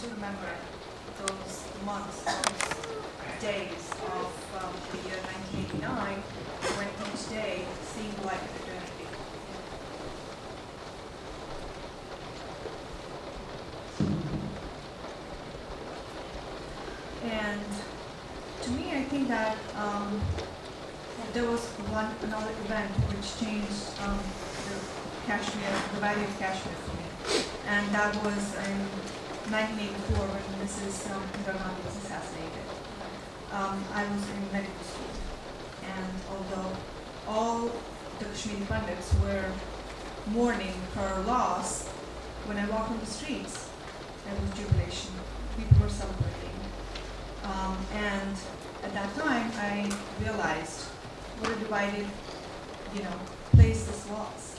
still remember those months, those days of the year 1989, when each day seemed like an eternity. And to me, I think that there was another event which changed the value of Kashmir for me. And that was in 1984 when Mrs. Indira Gandhi was assassinated. I was in medical school, and although all the Kashmiri Pandits were mourning her loss, when I walked on the streets, there was jubilation. People were celebrating. And at that time, I realized what a divided, place this was.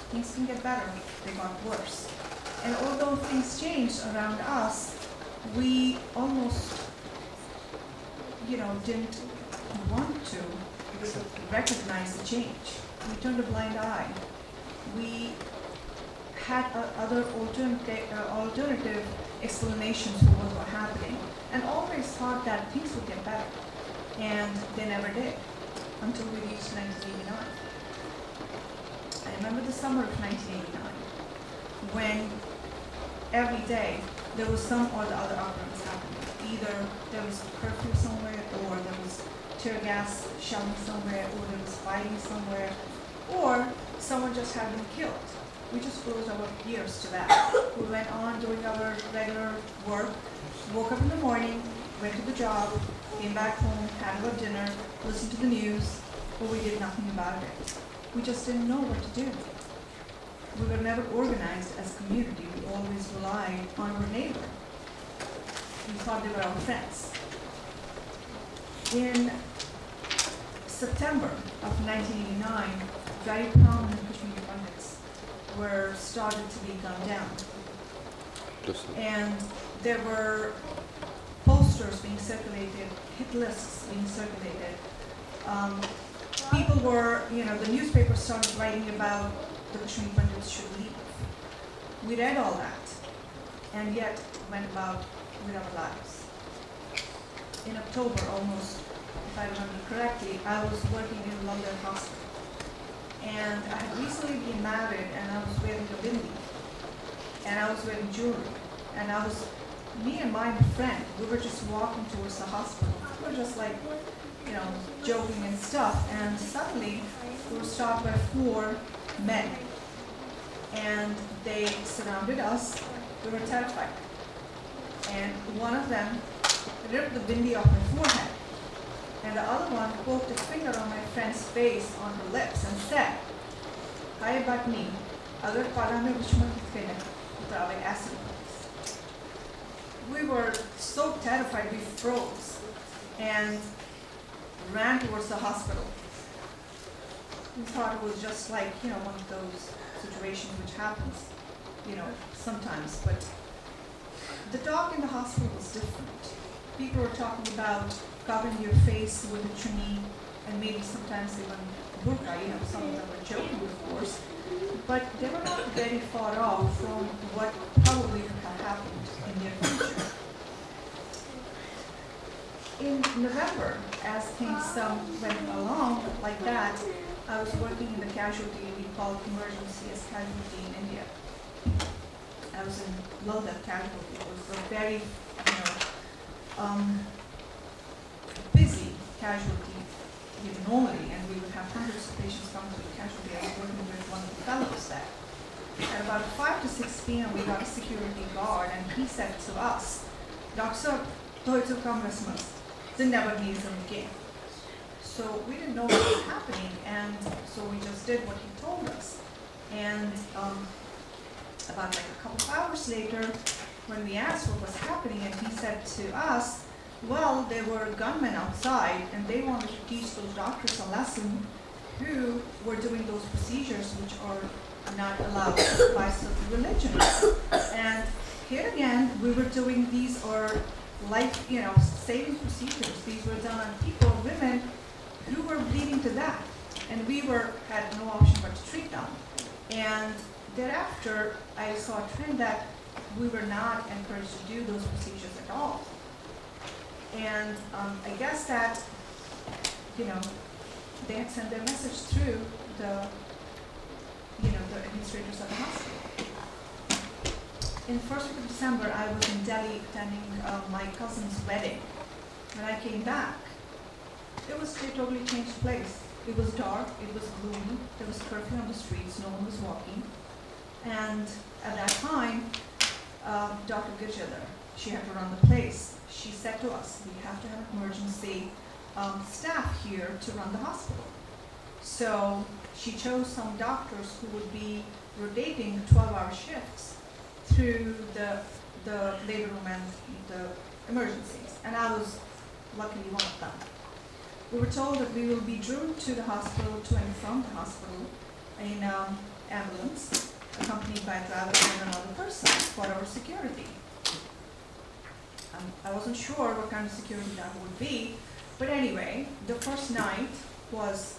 Things can get better, they got worse. And although things changed around us, we almost, didn't want to recognize the change. We turned a blind eye. We had other alternative explanations for what was happening, and always thought that things would get better. And they never did, until we reached 1989. I remember the summer of 1989, when every day there was some or the other occurrence happening. Either there was curfew somewhere, or there was tear gas shelling somewhere, or there was fighting somewhere, or someone just had been killed. We just closed our ears to that. We went on doing our regular work, woke up in the morning, went to the job, came back home, had our dinner, listened to the news, but we did nothing about it. We just didn't know what to do. We were never organized as a community. We always relied on our neighbor. We thought they were our friends. In September of 1989, very prominent Kashmiri Pandits were started to be gunned down. And there were posters being circulated, hit lists being circulated. People were, the newspapers started writing about the Kashmiri Pandits should leave. We read all that, and yet went about with our lives. In October, almost, if I remember correctly, I was working in London Hospital. And I had recently been married, and I was wearing a bindi, and I was wearing jewelry, and me and my friend, we were just walking towards the hospital. We were just like, joking and stuff, and suddenly we were stopped by 4 men, and they surrounded us. We were terrified, and one of them ripped the bindi off my forehead, and the other one poked a finger on my friend's face, on her lips, and said, "Hai batni, agar pada mein dushman kithke to ave acid." We were so terrified, we froze and ran towards the hospital. We thought it was just like, one of those situations which happens, sometimes. But the talk in the hospital was different. People were talking about covering your face with a chunni, and maybe sometimes even burqa, some of them were joking, of course. But they were not very far off from what probably could have happened in their future. In November, as things went along like that, I was working in the casualty we call emergency as casualty in India. I was in London casualty. It was a very, busy casualty normally, and we would have hundreds of patients coming to the casualty. I was working with one of the fellows there. At about 5 to 6 p.m., we got a security guard, and he said to us, "Doctor, to'ito kamrasmas, the never needs them again." So we didn't know what was happening, and so we just did what he told us. And about a couple of hours later, when we asked what was happening, and he said to us, well, there were gunmen outside, and they wanted to teach those doctors a lesson who were doing those procedures which are not allowed by certain religions. And here again, we were doing these are life, saving procedures. These were done on people, women, who were bleeding to death, and we had no option but to treat them. And thereafter, I saw a trend that we were not encouraged to do those procedures at all. And I guess that, you know, they had sent their message through the, you know, the administrators of the hospital. In the first week of December, I was in Delhi attending my cousin's wedding. When I came back, it was a totally changed place. It was dark, it was gloomy, there was curfew on the streets, no one was walking. And at that time, Dr. Gajadhar, she had to run the place. She said to us, we have to have emergency staff here to run the hospital. So she chose some doctors who would be rotating 12-hour shifts through the labor room and the emergencies. And I was luckily one of them. We were told that we will be driven to the hospital, to and from the hospital, in an ambulance, accompanied by a driver and another person for our security. I wasn't sure what kind of security that would be, but anyway, the first night was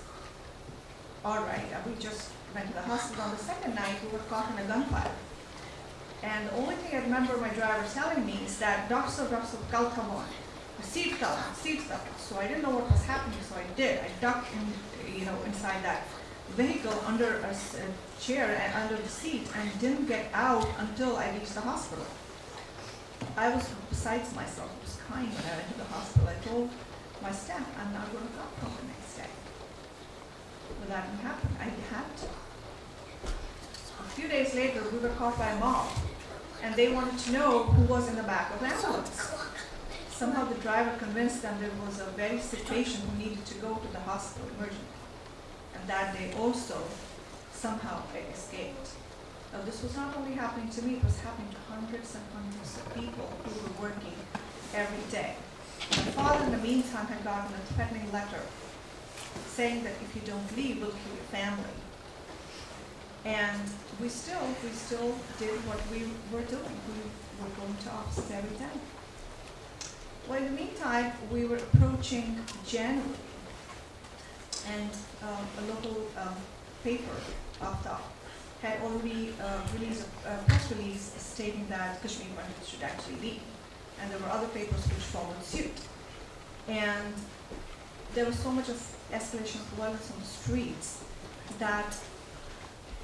all right. We just went to the hospital. On the second night, we were caught in a gunfire. And the only thing I remember my driver telling me is that, Doctor, kal khamon, seat kal. So I didn't know what was happening, so I did. I ducked in, you know, inside that vehicle under a chair and under the seat and didn't get out until I reached the hospital. I was besides myself. I was crying when I went to the hospital. I told my staff, I'm not going to come home the next day. But that didn't happen. I had to. A few days later, we were caught by a mob, and they wanted to know who was in the back of the ambulance. Somehow the driver convinced them there was a very sick patient who needed to go to the hospital urgently. And that day also, somehow they escaped. Now, this was not only happening to me, it was happening to hundreds and hundreds of people who were working every day. My father, in the meantime, had gotten a threatening letter saying that if you don't leave, we'll kill your family. And we still did what we were doing. We were going to offices every day. Well, in the meantime, we were approaching January, and a local paper, Aftab, had already released a press release stating that Kashmir Pandits should actually leave. And there were other papers which followed suit. And there was so much of escalation of violence on the streets that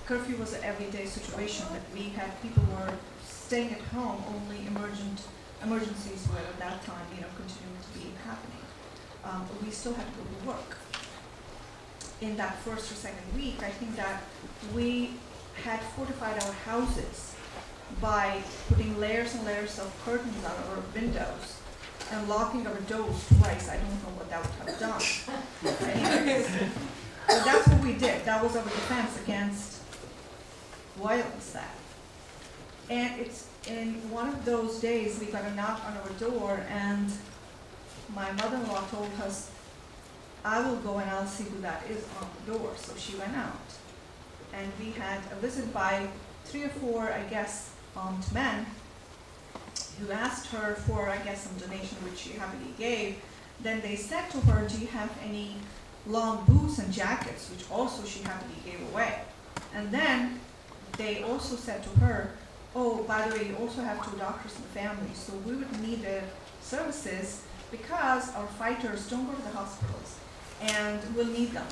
curfew was an everyday situation, that we had people were staying at home, only emergencies were at that time, you know, continuing to be happening. But we still had to go to work. In that first or second week, I think that we had fortified our houses by putting layers and layers of curtains on our windows and locking our doors twice. I don't know what that would have done. Anyways, so that's what we did. That was our defense against violence. That. And it's in one of those days we got a knock on our door, and my mother-in-law told us, I will go and I'll see who that is on the door. So she went out. And we had a visit by 3 or 4, I guess, armed men who asked her for, I guess, some donation, which she happily gave. Then they said to her, do you have any long boots and jackets, which also she happily gave away. And then they also said to her, oh, by the way, you also have 2 doctors in the family, so we would need their services because our fighters don't go to the hospitals, and we'll need them.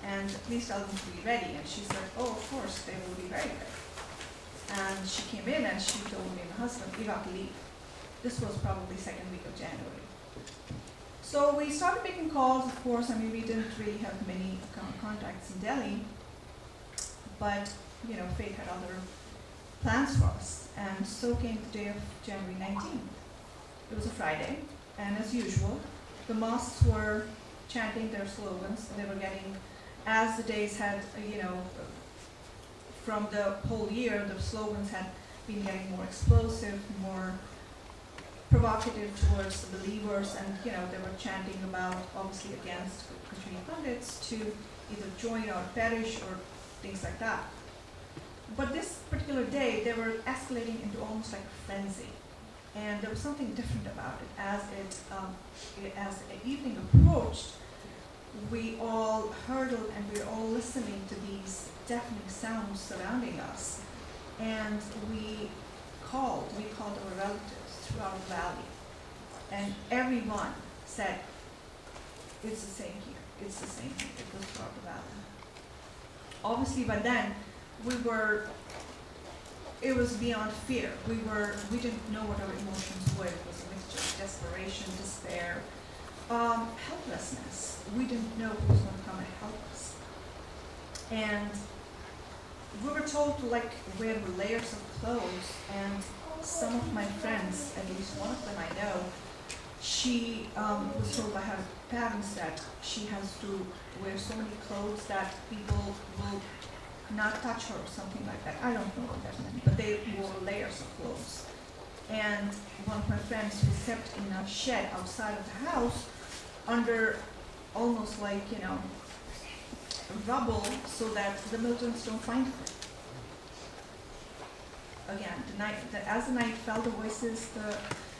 And please tell them to be ready. And she said, oh, of course, they will be very ready. And she came in and she told me and my husband, we got to leave. This was probably second week of January. So we started making calls, of course. I mean, we didn't really have many contacts in Delhi, but, you know, fate had other plans for us. And so came the day of January 19th. It was a Friday, and as usual, the mosques were chanting their slogans. They were getting, as the days had, you know, from the whole year, the slogans had been getting more explosive, more provocative towards the believers, and, you know, they were chanting about, obviously, against Kashmiri Pandits to either join or perish or things like that. But this particular day, they were escalating into almost like a frenzy. And there was something different about it. As the evening approached, we all hurtled and we were all listening to these deafening sounds surrounding us. And we we called our relatives throughout the valley, and everyone said, it's the same here, it's the same here, it goes throughout the valley. Obviously, by then, it was beyond fear. We didn't know what our emotions were. It was a mixture of desperation, despair, helplessness. We didn't know who was going to come and help us. And we were told to wear layers of clothes, and some of my friends, at least one of them I know, she was told by her parents that she has to wear so many clothes that people will not touch her or something like that. I don't know what that meant, but they wore layers of clothes. And one of my friends was kept in a shed outside of the house under almost rubble so that the Miltons don't find her. Again, as the night fell, the voices,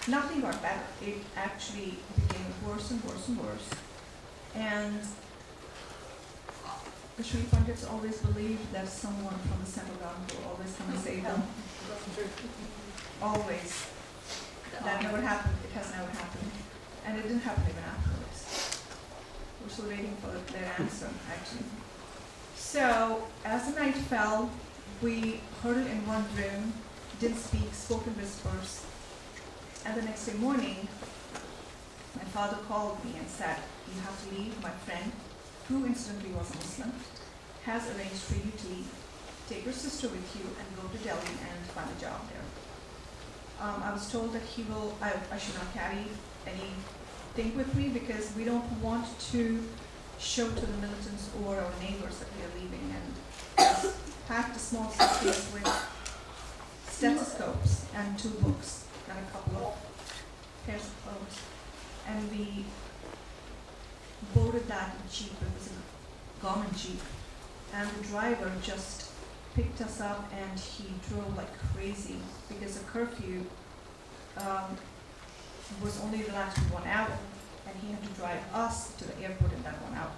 nothing got better. It actually became worse and worse and worse. And the Shri Pandits always believed that someone from the central government will always come and save them. Always. That never happened. It has never happened. And it didn't happen even afterwards. We're still waiting for their answer, actually. So, as the night fell, we huddled in one room, didn't speak, spoke in whispers. And the next day morning, my father called me and said, you have to leave. My friend, who incidentally was a Muslim, has arranged for you to leave. Take your sister with you and go to Delhi and find a job there. I was told that I should not carry anything with me because we don't want to show to the militants or our neighbors that we are leaving, and packed a small suitcase with stethoscopes and 2 books and a couple of pairs of clothes. And we boarded that jeep. It was a government jeep, and the driver just picked us up and he drove like crazy because the curfew was only relaxed for 1 hour, and he had to drive us to the airport in that 1 hour.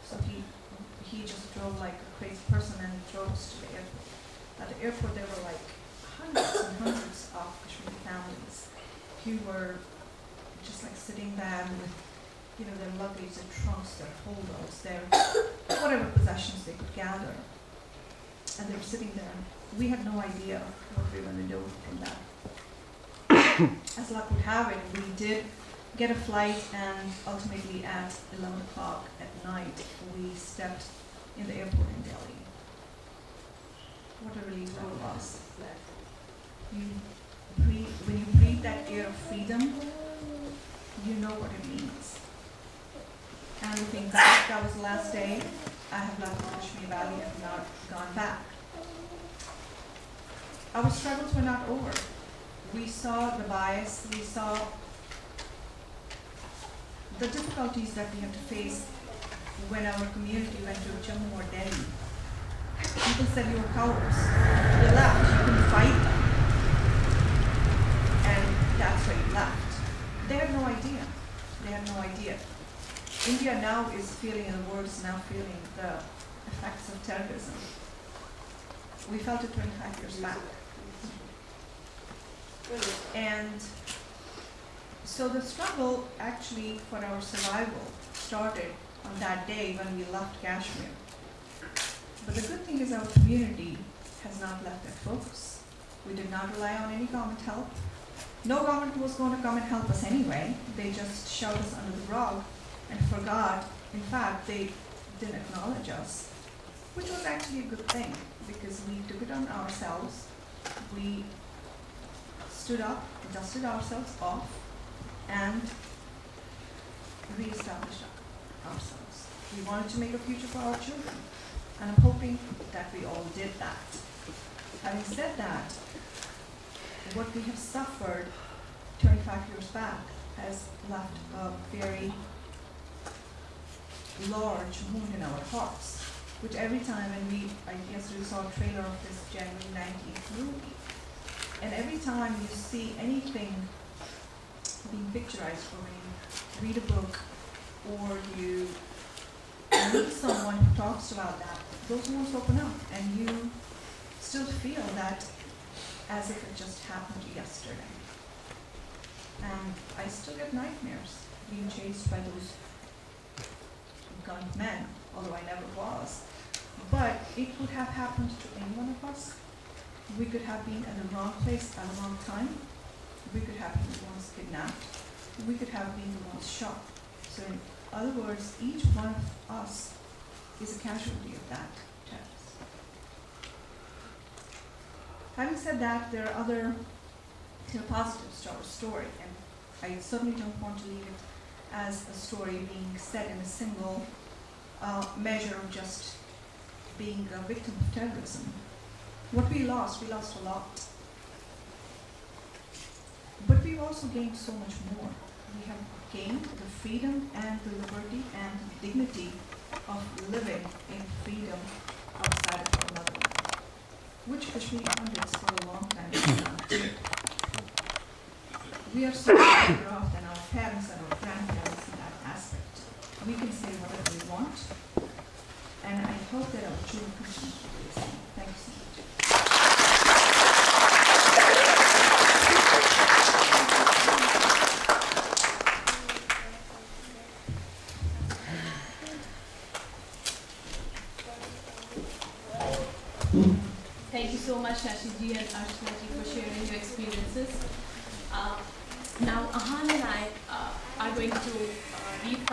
So he just drove like a crazy person and drove us to the airport. At the airport there were like hundreds and hundreds of Kashmiri families who were just like sitting there with their luggage, their trunks, their holdalls, their whatever possessions they could gather. And they were sitting there. We had no idea what we were going to do from that. As luck would have it, we did get a flight, and ultimately at 11 o'clock at night, we stepped in the airport in Delhi. What a relief that was. When you breathe that air of freedom, you know what it means. And we think that was the last day I have left the Kashmir Valley and not gone back. Our struggles were not over. We saw the bias, we saw the difficulties that we had to face when our community went to Jammu or Delhi. People said you were cowards. You left, you couldn't fight them. And that's why you left. They had no idea. They had no idea. India now is feeling, and the world is now feeling the effects of terrorism. We felt it 25 years back. And so the struggle actually for our survival started on that day when we left Kashmir. But the good thing is our community has not left their focus. We did not rely on any government help. No government was going to come and help us anyway. They just shoved us under the rug and forgot. In fact, they didn't acknowledge us, which was actually a good thing because we took it on ourselves. We stood up, dusted ourselves off, and re-established ourselves. We wanted to make a future for our children, and I'm hoping that we all did that. Having said that, what we have suffered 25 years back has left a very large wound in our hearts, which every time when I yesterday saw a trailer of this January 19th movie, and every time you see anything being picturized, or when you read a book, or you meet someone who talks about that, those wounds open up, and you still feel that as if it just happened yesterday. And I still get nightmares being chased by those gunmen, men, although I never was. But it could have happened to any one of us. We could have been at the wrong place at the wrong time. We could have been the ones kidnapped. We could have been the ones shot. So in other words, each one of us is a casualty of that terrorist. Having said that, there are other positives to our story, and I certainly don't want to leave it as a story being set in a single measure of just being a victim of terrorism. What we lost a lot. But we've also gained so much more. We have gained the freedom and the liberty and the dignity of living in freedom outside of our motherland, which Kashmiri Pandits for a long time have done. We are so much better off than our parents and our grandparents in that aspect. We can say whatever we want, and I hope that our children continue to do the same. Thank you so much. Thank you so much, Shashiji and Archanaji, for sharing your experiences. Now, Ahan and I are going to read